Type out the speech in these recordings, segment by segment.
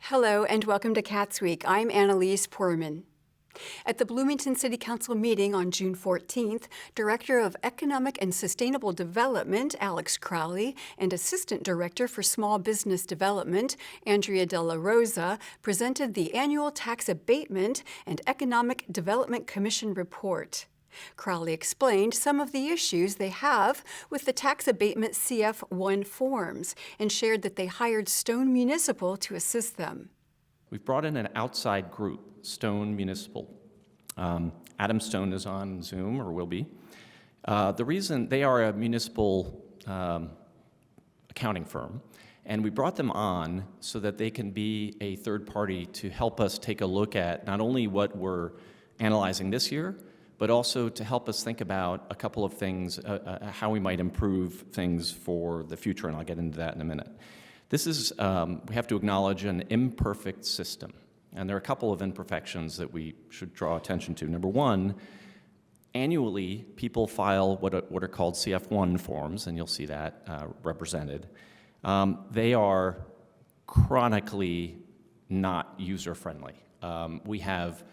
Hello and welcome to CATSweek. I'm Annalise Poorman. At the Bloomington City Council meeting on June 14th, Director of Economic and Sustainable Development, Alex Crowley, and Assistant Director for Small Business Development, Andrea De La Rosa, presented the Annual Tax Abatement and Economic Development Commission report. Crowley explained some of the issues they have with the tax abatement CF1 forms and shared that they hired Stone Municipal to assist them. We've brought in an outside group, Stone Municipal. Adam Stone is on Zoom, or will be. The reason they are a municipal accounting firm, and we brought them on so that they can be a third party to help us take a look at not only what we're analyzing this year, but also to help us think about a couple of things, how we might improve things for the future, and I'll get into that in a minute. This is, we have to acknowledge, an imperfect system, and there are a couple of imperfections that we should draw attention to. Number one, annually, people file what are called CF1 forms, and you'll see that represented. They are chronically not user-friendly. We have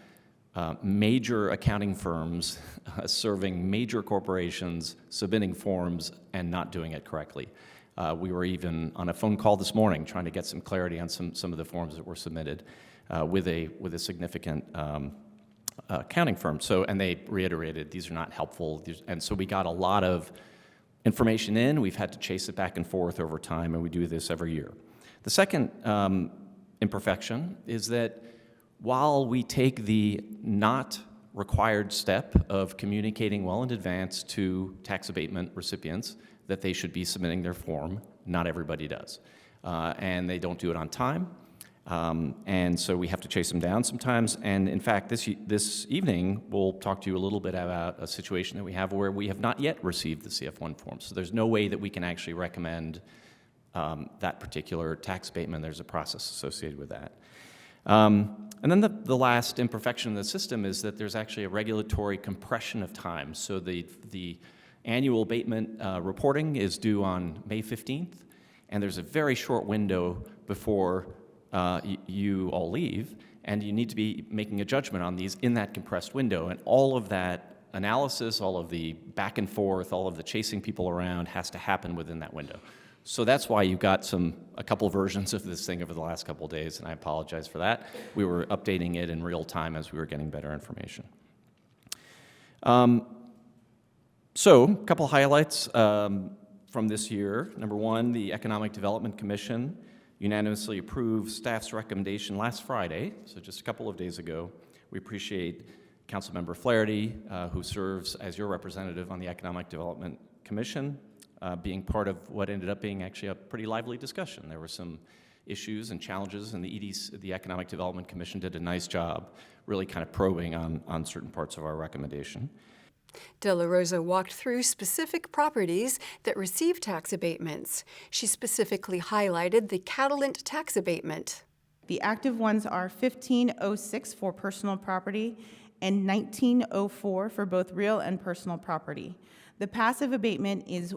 major accounting firms serving major corporations, submitting forms, and not doing it correctly. We were even on a phone call this morning trying to get some clarity on some of the forms that were submitted with a significant accounting firm. And they reiterated these are not helpful. And so we got a lot of information in. We've had to chase it back and forth over time, and we do this every year. The second imperfection is that while we take the not required step of communicating well in advance to tax abatement recipients that they should be submitting their form, not everybody does. And they don't do it on time. And so we have to chase them down sometimes. And in fact, this evening, we'll talk to you a little bit about a situation that we have where we have not yet received the CF1 form. So there's no way that we can actually recommend that particular tax abatement. There's a process associated with that. And then the last imperfection in the system is that there's actually a regulatory compression of time. So the annual abatement reporting is due on May 15th, and there's a very short window before you all leave, and you need to be making a judgment on these in that compressed window. And all of that analysis, all of the back and forth, all of the chasing people around has to happen within that window. So that's why you got a couple versions of this thing over the last couple of days, and I apologize for that. We were updating it in real time as we were getting better information. So a couple highlights from this year. Number one, the Economic Development Commission unanimously approved staff's recommendation last Friday, so just a couple of days ago. We appreciate Councilmember Flaherty, who serves as your representative on the Economic Development Commission, being part of what ended up being actually a pretty lively discussion. There were some issues and challenges, and the Economic Development Commission did a nice job really kind of probing on certain parts of our recommendation. De La Rosa walked through specific properties that received tax abatements. She specifically highlighted the Catalent tax abatement. The active ones are 1506 for personal property and 1904 for both real and personal property. The passive abatement is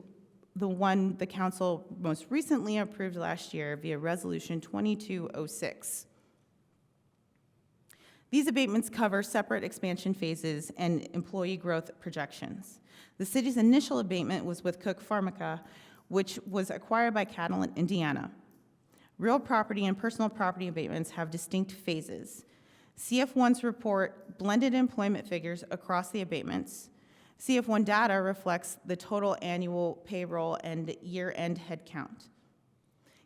the one the council most recently approved last year via Resolution 2206. These abatements cover separate expansion phases and employee growth projections. The city's initial abatement was with Cook Pharmica, which was acquired by Catalent, Indiana. Real property and personal property abatements have distinct phases. CF1s report blended employment figures across the abatements. CF1 data reflects the total annual payroll and year-end headcount.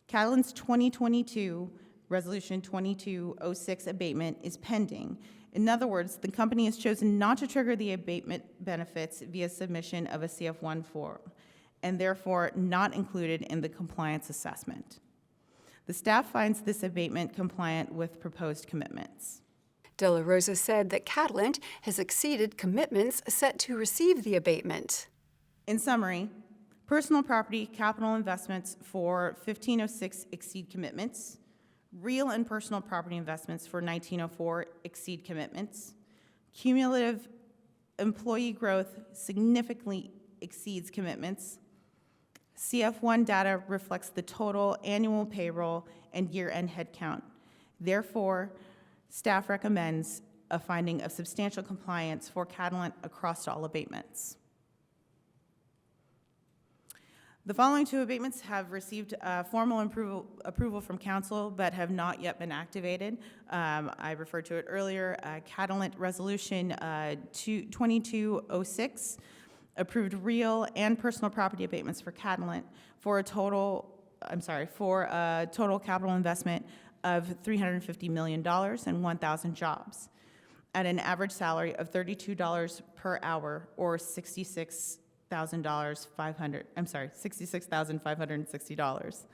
Catalent's 2022 Resolution 2206 abatement is pending. In other words, the company has chosen not to trigger the abatement benefits via submission of a CF1 form, and therefore not included in the compliance assessment. The staff finds this abatement compliant with proposed commitments. De La Rosa said that Catalent has exceeded commitments set to receive the abatement. In summary, personal property capital investments for 1506 exceed commitments. Real and personal property investments for 1904 exceed commitments. Cumulative employee growth significantly exceeds commitments. CF1 data reflects the total annual payroll and year-end headcount. Therefore, staff recommends a finding of substantial compliance for Catalent across all abatements. The following two abatements have received formal approval from council but have not yet been activated. I referred to it earlier. Catalent Resolution 2206 approved real and personal property abatements for Catalent for a total capital investment of $350 million and 1,000 jobs at an average salary of $32 per hour or $66,560.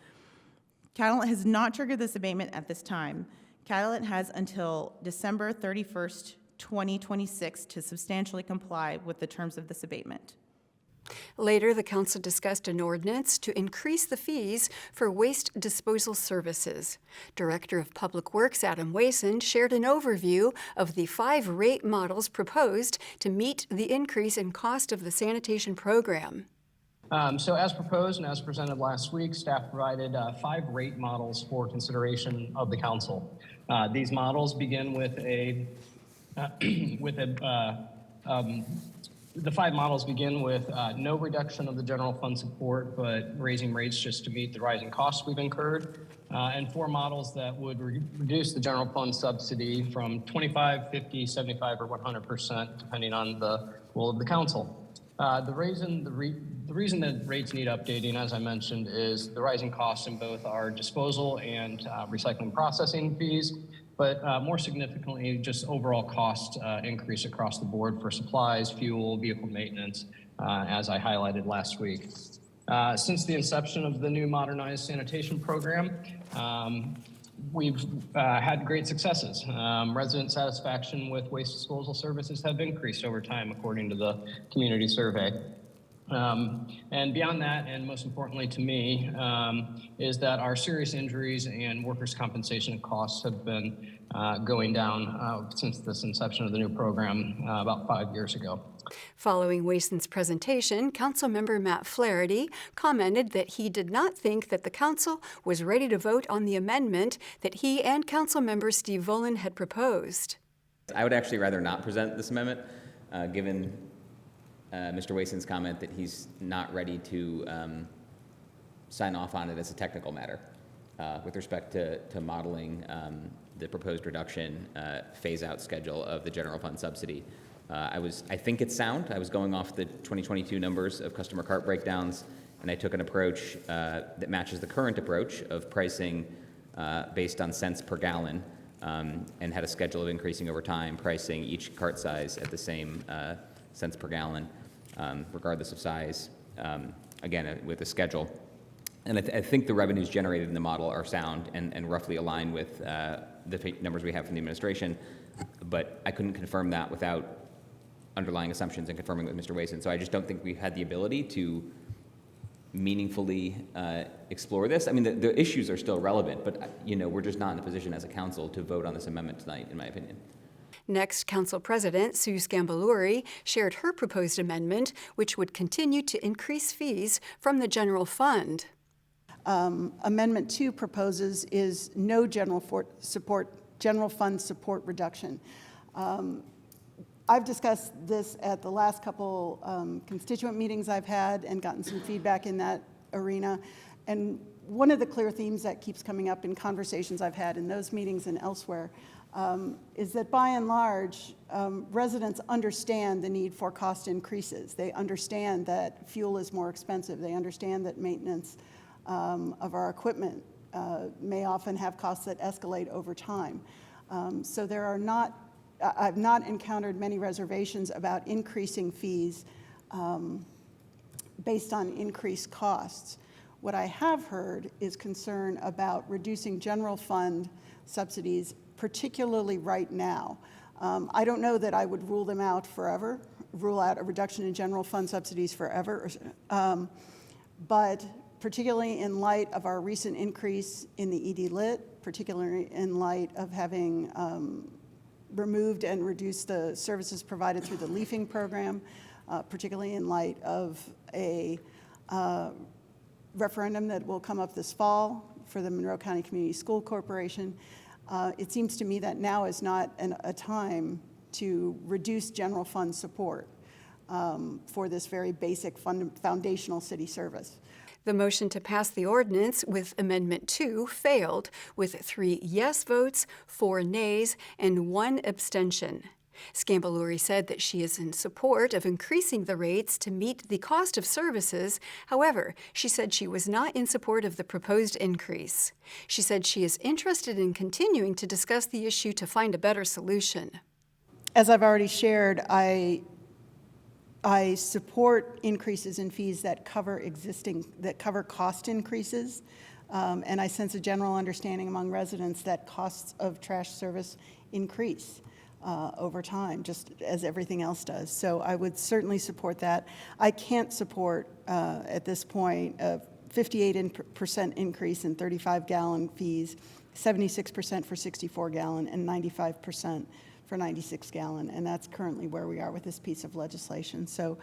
Catalent has not triggered this abatement at this time. Catalent has until December 31st, 2026 to substantially comply with the terms of this abatement. Later, the council discussed an ordinance to increase the fees for waste disposal services. Director of Public Works Adam Wason shared an overview of the 5 rate models proposed to meet the increase in cost of the sanitation program. So as proposed and as presented last week, staff provided 5 rate models for consideration of the council. These models begin with the 5 models begin with no reduction of the general fund support, but raising rates just to meet the rising costs we've incurred, and 4 models that would reduce the general fund subsidy from 25, 50, 75, or 100%, depending on the will of the council. The reason that rates need updating, as I mentioned, is the rising costs in both our disposal and recycling processing fees, but more significantly, just overall cost increase across the board for supplies, fuel, vehicle maintenance, as I highlighted last week. Since the inception of the new modernized sanitation program, we've had great successes. Resident satisfaction with waste disposal services have increased over time, according to the community survey. And beyond that, and most importantly to me, is that our serious injuries and workers' compensation costs have been going down since this inception of the new program about 5 years ago. Following Wason's presentation, Councilmember Matt Flaherty commented that he did not think that the council was ready to vote on the amendment that he and Councilmember Steve Volan had proposed. I would actually rather not present this amendment, given Mr. Wason's comment that he's not ready to sign off on it as a technical matter with respect to modeling the proposed reduction phase-out schedule of the general fund subsidy. I think it's sound. I was going off the 2022 numbers of customer cart breakdowns, and I took an approach that matches the current approach of pricing based on cents per gallon, and had a schedule of increasing over time, pricing each cart size at the same cents per gallon, regardless of size, again, with a schedule. And I think the revenues generated in the model are sound and roughly align with the numbers we have from the administration, but I couldn't confirm that without underlying assumptions and confirming with Mr. Wason. So I just don't think we've had the ability to meaningfully explore this. I mean, the issues are still relevant, but we're just not in a position as a council to vote on this amendment tonight, in my opinion. Next, Council President Sue Scambaluri shared her proposed amendment, which would continue to increase fees from the general fund. Amendment 2 proposes is no general fund support reduction. I've discussed this at the last couple constituent meetings I've had and gotten some feedback in that arena. And one of the clear themes that keeps coming up in conversations I've had in those meetings and elsewhere is that by and large, residents understand the need for cost increases. They understand that fuel is more expensive. They understand that maintenance of our equipment may often have costs that escalate over time. So I've not encountered many reservations about increasing fees based on increased costs. What I have heard is concern about reducing general fund subsidies, particularly right now. I don't know that I would rule them out forever, rule out a reduction in general fund subsidies forever, but particularly in light of our recent increase in the ED Lit, particularly in light of having removed and reduced the services provided through the leafing program, particularly in light of a referendum that will come up this fall for the Monroe County Community School Corporation. It seems to me that now is not a time to reduce general fund support for this very basic foundational city service. The motion to pass the ordinance with Amendment 2 failed with 3 yes votes, 4 nays, and 1 abstention. Scambaluri said that she is in support of increasing the rates to meet the cost of services. However, she said she was not in support of the proposed increase. She said she is interested in continuing to discuss the issue to find a better solution. As I've already shared, I support increases in fees that cover cost increases, and I sense a general understanding among residents that costs of trash service increase over time, just as everything else does. So I would certainly support that. I can't support at this point a 58% increase in 35-gallon fees, 76% for 64-gallon, and 95% for 96-gallon, and that's currently where we are with this piece of legislation. So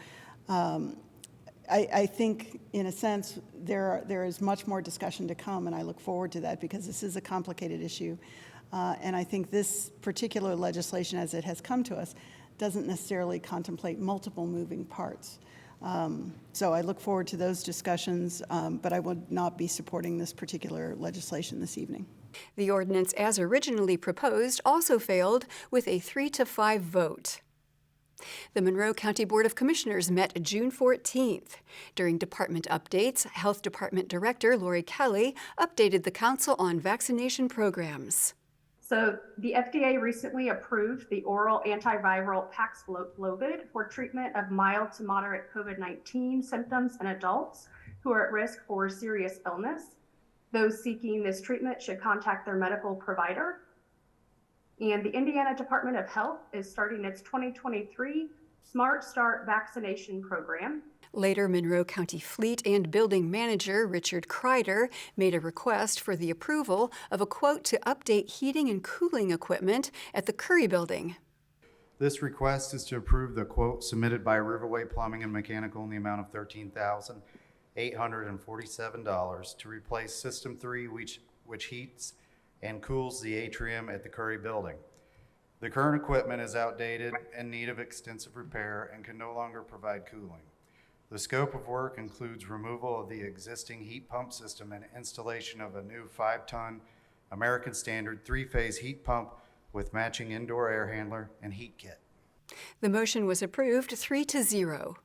I think, in a sense, there is much more discussion to come, and I look forward to that because this is a complicated issue. And I think this particular legislation, as it has come to us, doesn't necessarily contemplate multiple moving parts. So I look forward to those discussions, but I would not be supporting this particular legislation this evening. The ordinance as originally proposed also failed with a 3-5 vote. The Monroe County Board of Commissioners met June 14th. During department updates, Health Department Director Lori Kelly updated the council on vaccination programs. So the FDA recently approved the oral antiviral Paxlovid for treatment of mild to moderate COVID-19 symptoms in adults who are at risk for serious illness. Those seeking this treatment should contact their medical provider. And the Indiana Department of Health is starting its 2023 Smart Start vaccination program. Later, Monroe County Fleet and Building Manager Richard Kreider made a request for the approval of a quote to update heating and cooling equipment at the Curry Building. This request is to approve the quote submitted by Riverway Plumbing and Mechanical in the amount of $13,847 to replace System 3, which heats and cools the atrium at the Curry Building. The current equipment is outdated and in need of extensive repair and can no longer provide cooling. The scope of work includes removal of the existing heat pump system and installation of a new 5-ton American Standard 3-phase heat pump with matching indoor air handler and heat kit. The motion was approved 3-0.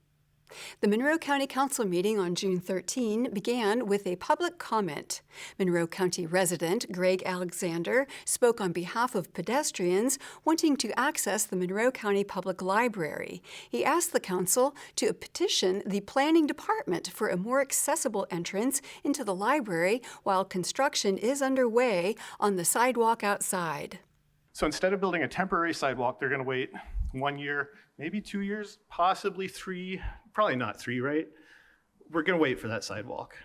The Monroe County Council meeting on June 13 began with a public comment. Monroe County resident Greg Alexander spoke on behalf of pedestrians wanting to access the Monroe County Public Library. He asked the council to petition the planning department for a more accessible entrance into the library while construction is underway on the sidewalk outside. So instead of building a temporary sidewalk, they're going to wait 1 year, maybe 2 years, possibly 3, probably not 3, right? We're going to wait for that sidewalk.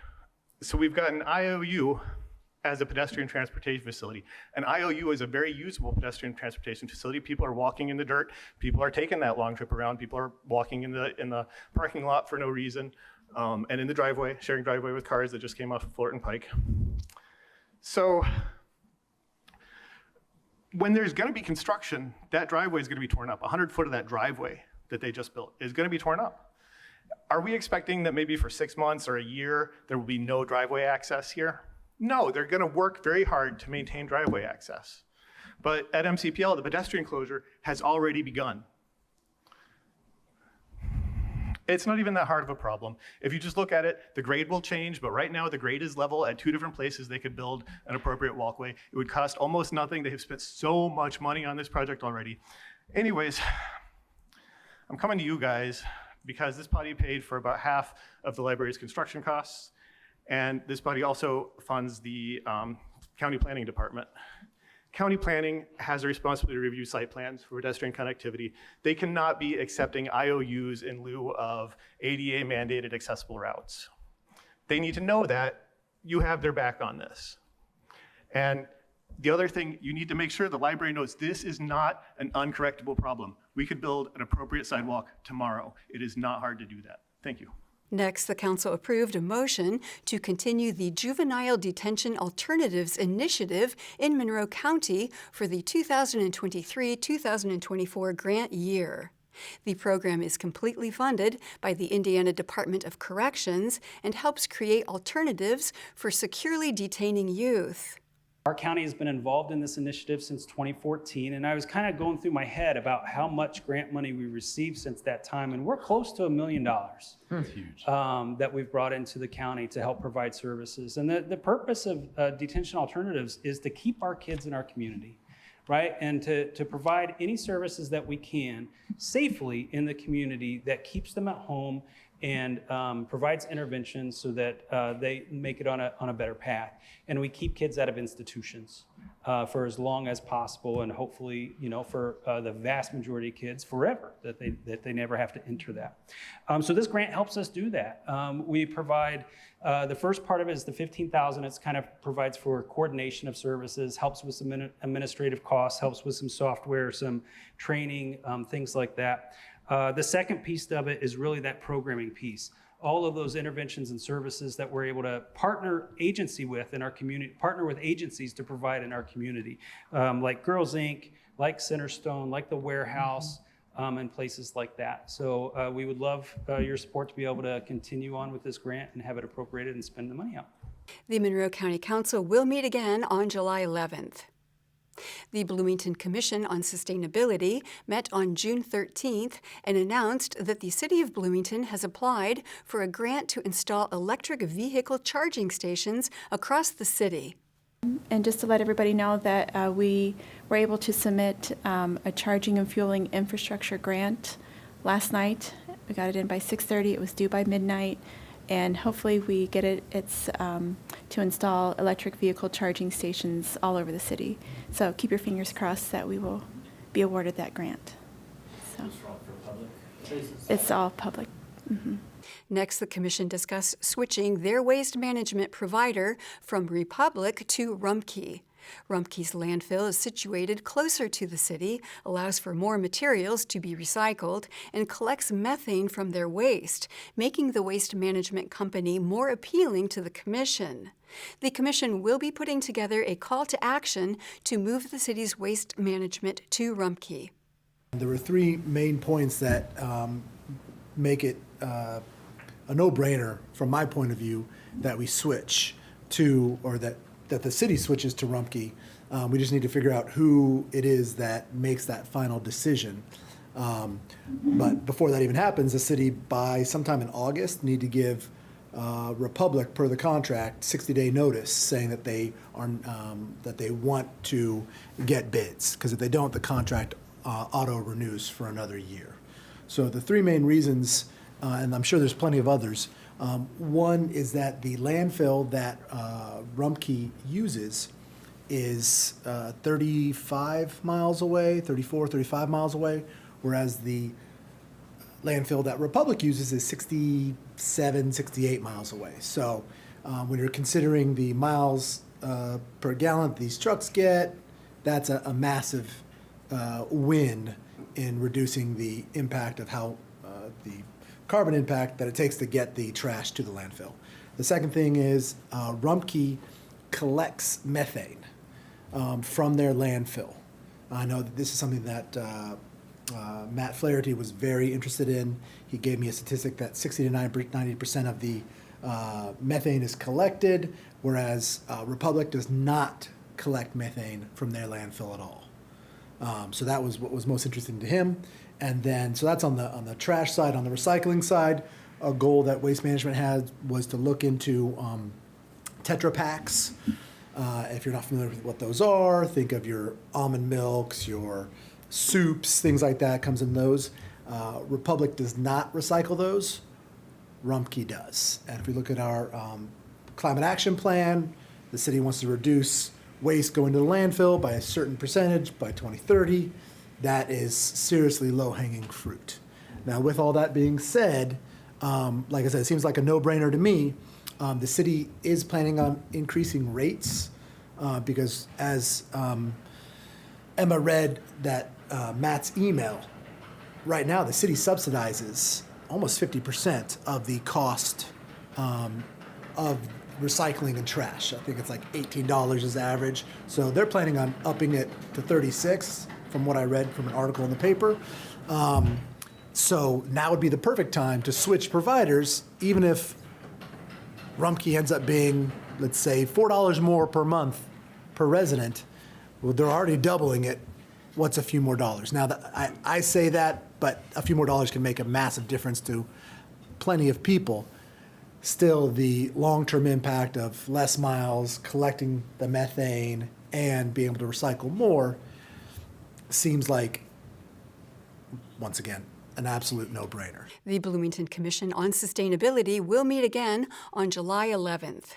So we've got an IOU as a pedestrian transportation facility. An IOU is a very usable pedestrian transportation facility. People are walking in the dirt. People are taking that long trip around. People are walking in the parking lot for no reason, and in the driveway, sharing driveway with cars that just came off of Fullerton Pike. So when there's going to be construction, that driveway is going to be torn up. 100 foot of that driveway that they just built is going to be torn up. Are we expecting that maybe for 6 months or a year, there will be no driveway access here? No, they're going to work very hard to maintain driveway access. But at MCPL, the pedestrian closure has already begun. It's not even that hard of a problem. If you just look at it, the grade will change, but right now the grade is level at 2 different places they could build an appropriate walkway. It would cost almost nothing. They have spent so much money on this project already. Anyways, I'm coming to you guys because this body paid for about half of the library's construction costs, and this body also funds the county planning department. County planning has a responsibility to review site plans for pedestrian connectivity. They cannot be accepting IOUs in lieu of ADA mandated accessible routes. They need to know that you have their back on this. And the other thing, you need to make sure the library knows this is not an uncorrectable problem. We could build an appropriate sidewalk tomorrow. It is not hard to do that. Thank you. Next, the council approved a motion to continue the Juvenile Detention Alternatives Initiative in Monroe County for the 2023-2024 grant year. The program is completely funded by the Indiana Department of Corrections and helps create alternatives for securely detaining youth. Our county has been involved in this initiative since 2014, and I was kind of going through my head about how much grant money we received since that time, and we're close to $1 million that we've brought into the county to help provide services. And the purpose of Detention Alternatives is to keep our kids in our community, right? And to provide any services that we can safely in the community that keeps them at home and provides interventions so that they make it on a better path. And we keep kids out of institutions for as long as possible, and hopefully, for the vast majority of kids forever, that they never have to enter that. So this grant helps us do that. We provide, the first part of it is the $15,000. It's kind of provides for coordination of services, helps with some administrative costs, helps with some software, some training, things like that. The second piece of it is really that programming piece. All of those interventions and services that we're able to partner agency with in our community, partner with agencies to provide in our community, like Girls Inc., like Centerstone, like the Warehouse, and places like that. So we would love your support to be able to continue on with this grant and have it appropriated and spend the money out. The Monroe County Council will meet again on July 11th. The Bloomington Commission on Sustainability met on June 13th and announced that the City of Bloomington has applied for a grant to install electric vehicle charging stations across the city. And just to let everybody know that we were able to submit a charging and fueling infrastructure grant last night. We got it in by 6:30. It was due by midnight. And hopefully we get it. It's to install electric vehicle charging stations all over the city. So keep your fingers crossed that we will be awarded that grant. So it's all public. Mm-hmm. Next, the Commission discussed switching their waste management provider from Republic to Rumpke. Rumpke's landfill is situated closer to the city, allows for more materials to be recycled, and collects methane from their waste, making the waste management company more appealing to the Commission. The Commission will be putting together a call to action to move the city's waste management to Rumpke. There were three main points that make it a no-brainer from my point of view that we switch to, or that the city switches to Rumpke. We just need to figure out who it is that makes that final decision. But before that even happens, the city, by sometime in August, need to give Republic, per the contract, 60-day notice saying that they are that they want to get bids, because if they don't, the contract auto-renews for another year. So the three main reasons, and I'm sure there's plenty of others. One is that the landfill that Rumpke uses is 35 miles away, 35 miles away, whereas the landfill that Republic uses is 67, 68 miles away. So when you're considering the miles per gallon that these trucks get, that's a massive win in reducing the impact of how the carbon impact that it takes to get the trash to the landfill. The second thing is Rumpke collects methane from their landfill. I know that this is something that Matt Flaherty was very interested in. He gave me a statistic that 60 to 90% of the methane is collected, whereas Republic does not collect methane from their landfill at all. So that was what was most interesting to him. And then, so that's on the trash side. On the recycling side, a goal that Waste Management had was to look into Tetra Paks. If you're not familiar with what those are, think of your almond milks, your soups, things like that comes in those. Republic does not recycle those. Rumpke does. And if we look at our climate action plan, the city wants to reduce waste going to the landfill by a certain percentage by 2030. That is seriously low-hanging fruit. Now, with all that being said, like I said, it seems like a no-brainer to me. The city is planning on increasing rates because as Emma read that Matt's email, right now the city subsidizes almost 50% of the cost of recycling and trash. I think it's like $18 is average. So they're planning on upping it to $36 from what I read from an article in the paper. So now would be the perfect time to switch providers, even if Rumpke ends up being, let's say, $4 more per month per resident. Well, they're already doubling it. What's a few more dollars? Now, I say that, but a few more dollars can make a massive difference to plenty of people. Still, the long-term impact of less miles, collecting the methane, and being able to recycle more seems like, once again, an absolute no-brainer. The Bloomington Commission on Sustainability will meet again on July 11th.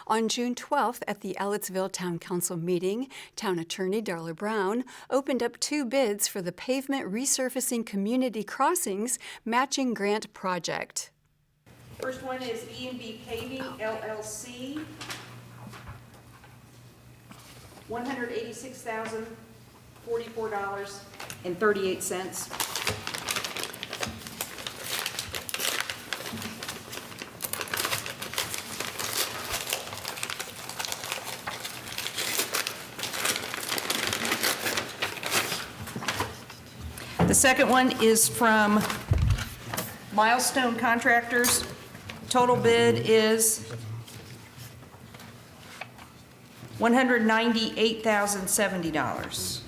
On June 12th, at the Ellettsville Town Council meeting, Town Attorney Darla Brown opened up 2 bids for the Pavement Resurfacing Community Crossings Matching Grant Project. First one is E&B Paving, LLC, $186,044.38. The second one is from Milestone Contractors. Total bid is $198,070.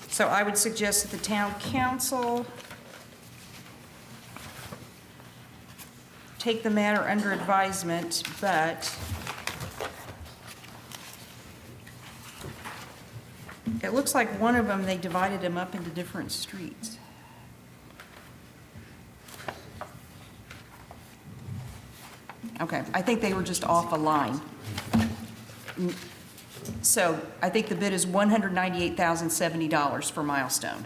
So I would suggest that the town council take the matter under advisement, but it looks like one of them, they divided them up into different streets. Okay, I think they were just off a line. So I think the bid is $198,070 for Milestone.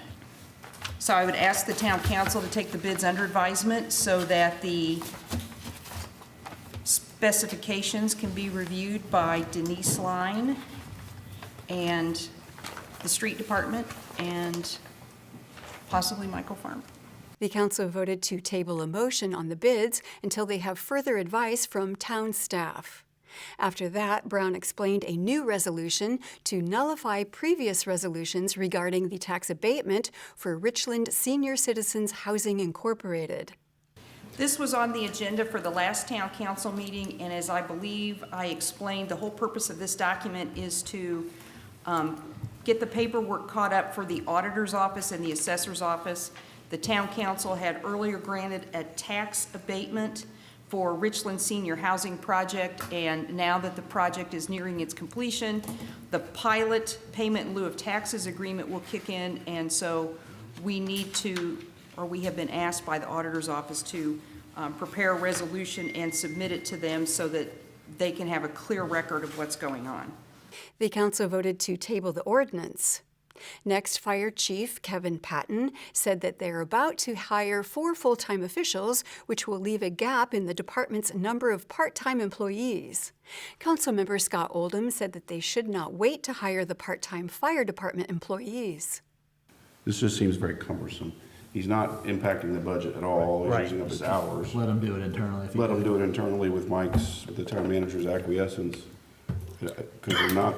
So I would ask the town council to take the bids under advisement so that the specifications can be reviewed by Denise Line and the street department and possibly Michael Farm. The council voted to table a motion on the bids until they have further advice from town staff. After that, Brown explained a new resolution to nullify previous resolutions regarding the tax abatement for Richland Senior Citizens Housing Incorporated. This was on the agenda for the last town council meeting, and as I believe I explained, the whole purpose of this document is to get the paperwork caught up for the auditor's office and the assessor's office. The town council had earlier granted a tax abatement for Richland Senior Housing Project, and now that the project is nearing its completion, the pilot payment in lieu of taxes agreement will kick in, and so we need to, or we have been asked by the auditor's office to prepare a resolution and submit it to them so that they can have a clear record of what's going on. The council voted to table the ordinance. Next, Fire Chief Kevin Patton said that they're about to hire 4 full-time officials, which will leave a gap in the department's number of part-time employees. Councilmember Scott Oldham said that they should not wait to hire the part-time fire department employees. This just seems very cumbersome. He's not impacting the budget at all. He's using up his hours. Let him do it internally. Let him do it internally with the town manager's acquiescence. Because they're not,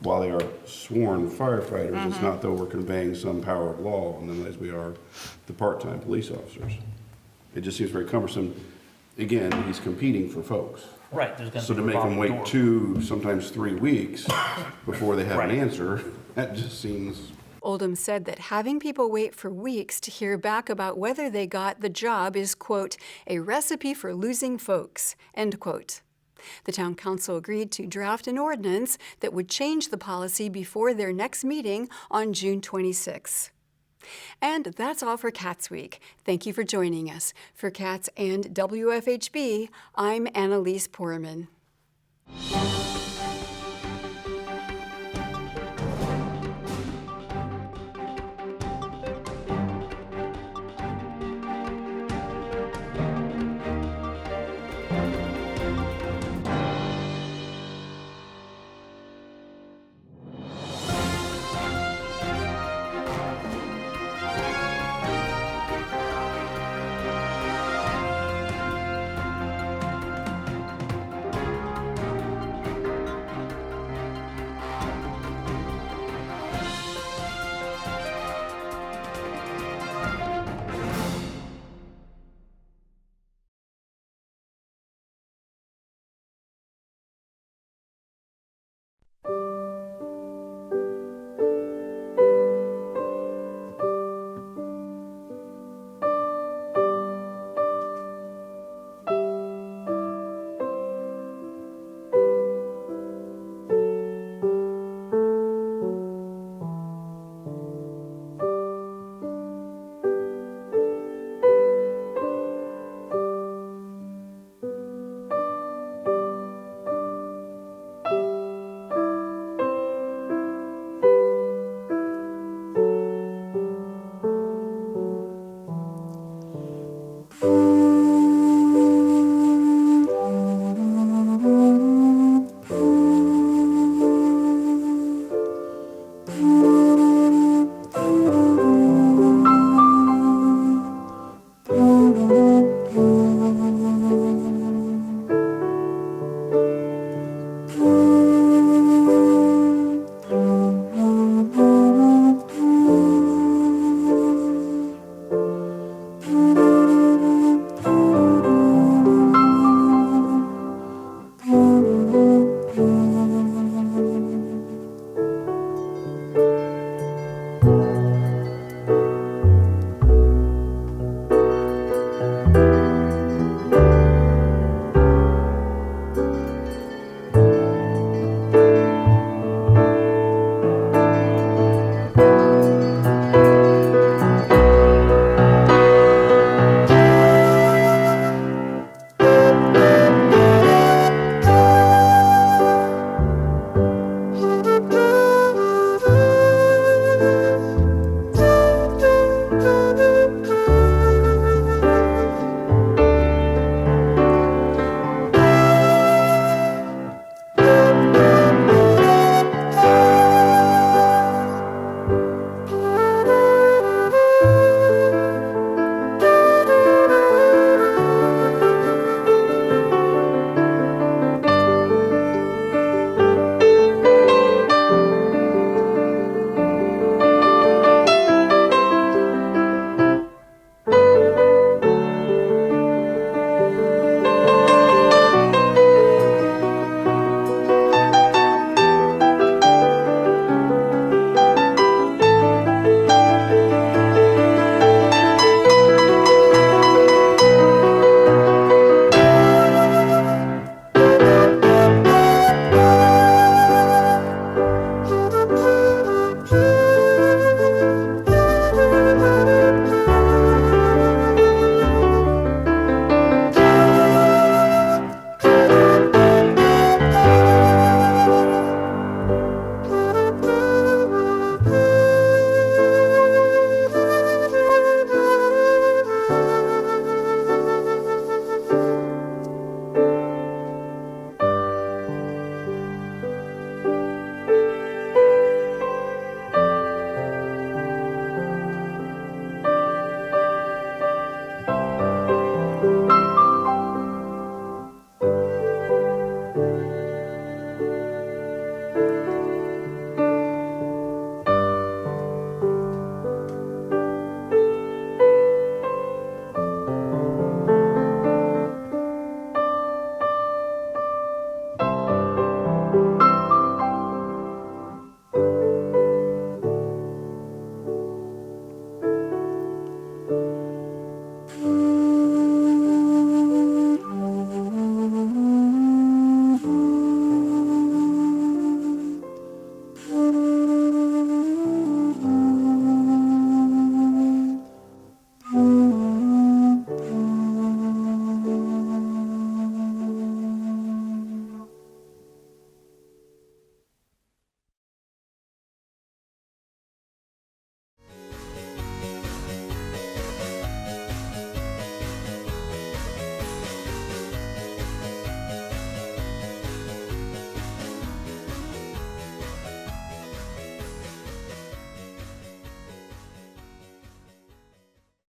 while they are sworn firefighters, it's not that we're conveying some power of law on them as we are the part-time police officers. It just seems very cumbersome. Again, he's competing for folks. Right. So to make them wait 2, sometimes 3 weeks before they have an answer, that just seems... Oldham said that having people wait for weeks to hear back about whether they got the job is, quote, a recipe for losing folks, end quote. The town council agreed to draft an ordinance that would change the policy before their next meeting on June 26. And that's all for CATSweek. Thank you for joining us. For CATS and WFHB, I'm Annalise Poorman.